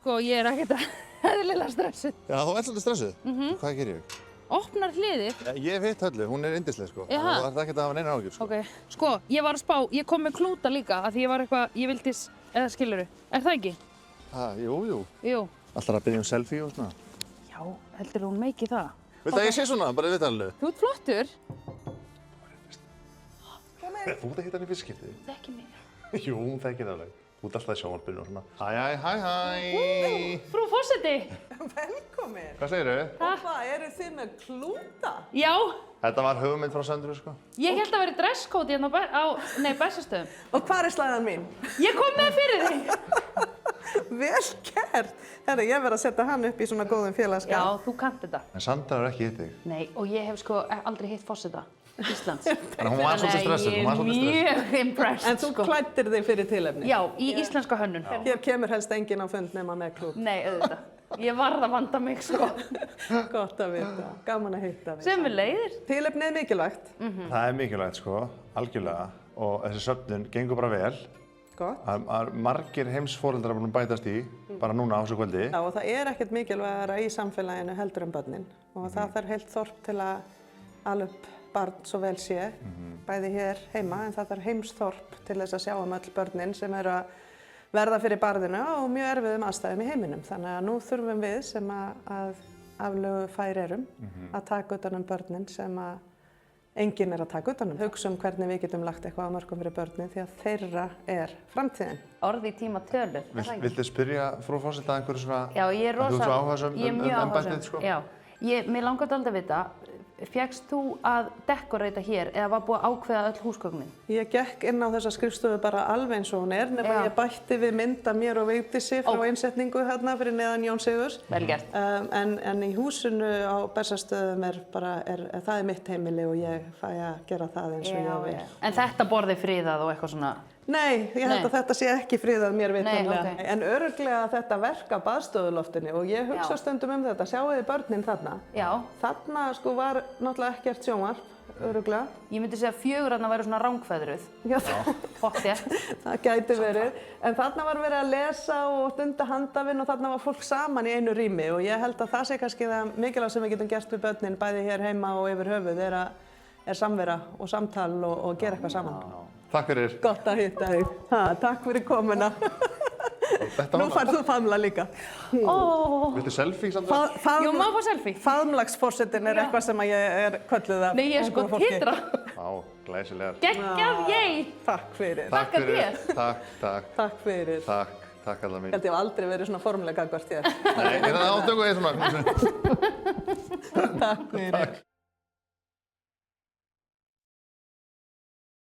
Sko, ég ekkert eðlilega stressuð. Já, þú ert svolítið stressuð? Hvað gerir ég? Opnar hliðið. Ég veit Höllu, hún yndisleg sko. Jaha. Þú þarft ekkert að hafa neina áhyggjur sko. Ok. Sko, ég var að spá, ég kom með klúta líka af því ég var eitthvað, ég vildi, eða skilurðu. Er það ekki? Jú. Jú. Alltaf að biðja selfie og svona. Já, heldur hún meiki það? Viltu að ég sé svona, bara við talið? Þú ert flottur. Þú ert að hitta hann í fyrst skipti? Þekki mig. Jú, hún þekkir það alveg. Þú ert alltaf í sjónvarpinu og svona. Hæ. Frú forseti. Velkomin. Hvað segirðu? Og hvað, eru þið með klúta? Já, Þetta var hugmynd frá Söndru sko. ég held að vera dresskóti hérna á Bessastöðum. Og hvað er slæðan mín? Ég kom með fyrir þig. Vel gert. Herra, ég verð að setja hann upp í svona góðum félagskap. Já, þú kannt þetta. En Sandra er ekki hitt þig. Nei, og ég hef sko aldrei hitt forseta Íslands. Þannig að hún var svolítið stressuð. Ég er mjög impressed. En þú klæddir þig fyrir tilefni? Já, í íslenska hönnun. Hér kemur helst enginn á fund nema með klút. Nei, auðvitað. Ég varð að vanda mig, sko. Gott að vita. Gaman að hitta þig. Sem við leiðir. Tilefnið er mikilvægt. Það er mikilvægt sko, algjörlega. Og þessi söfnun gengur bara vel. Gott. Margir heimsforeldrar búin að bætast í, bara núna á þessu kvöldi. Já, og það er ekkert mikilvægara í samfélaginu heldur en börnin. Og það þarf heilt þorp til að ala upp barn svo vel sé, bæði hér heima, en það þarf heimsþorp til þess að sjá öll börnin sem eru að verða fyrir barðinu og mjög erfiðum aðstæðum í heiminum. Þannig að nú þurfum við sem að aflögu fær erum að taka utan um börnin sem að enginn er að taka utan um. Hugsa hvernig við getum lagt eitthvað á mörkum fyrir börnin því að þeirra er framtíðin. Orði í tíma tölur. Viltu spyrja frú forseta einhverju svona? Já, ég er rosa. Þú ert svo áhugasöm embættið sko? Já, mér langar dálítið að vita, fékkst þú að dekoreita hér eða var búið að ákveða öll húsgögnin? Ég gekk inn á þessa skrifstofu bara alveg eins og hún er, nema ég bætti við mynd af mér og Vigdísi frá innsetningu hérna fyrir neðan Jón Sigurs. Vel gert. En í húsinu á Bessastöðum það er mitt heimili og ég fæ að gera það eins og ég vil. En þetta borði friðað og eitthvað svona? Nei, ég held að þetta sé ekki friðað mér vitanlega. Okay. En örugglega þetta verk af baðstofuloftinu og ég hugsa stundum um þetta, sjáu þið börnin þarna? Já. Þarna sko var náttúrulega ekkert sjónvarp, örugglega. Ég myndi segja að 4 þarna væru svona rangfeðruð. Já. Pottþétt. Það gæti verið. En þarna var verið að lesa og stunda handafinn og þarna var fólk saman í einu rými og ég held að það sé kannski það mikilvægt sem við getum gert við börnin, bæði hér heima og yfir höfuð, er samvera og samtal og gera eitthvað saman. Takk fyrir. Gott að hitta þig. Takk fyrir komuna. Nú færð þú faðmla líka. Viltu selfie samt? Jú, má fá selfie. Faðmlagsforsetinn er eitthvað sem ég er kölluð af. Nei, ég er sko titra. Á, glæsilegar. Geggjað, ég. Takk fyrir. Takk að þér. Takk. Takk fyrir. Takk allar mín. Ég held ég hef aldrei verið svona formulega gagnvart þér. Nei, ég er það átöku eða svona. Takk fyrir.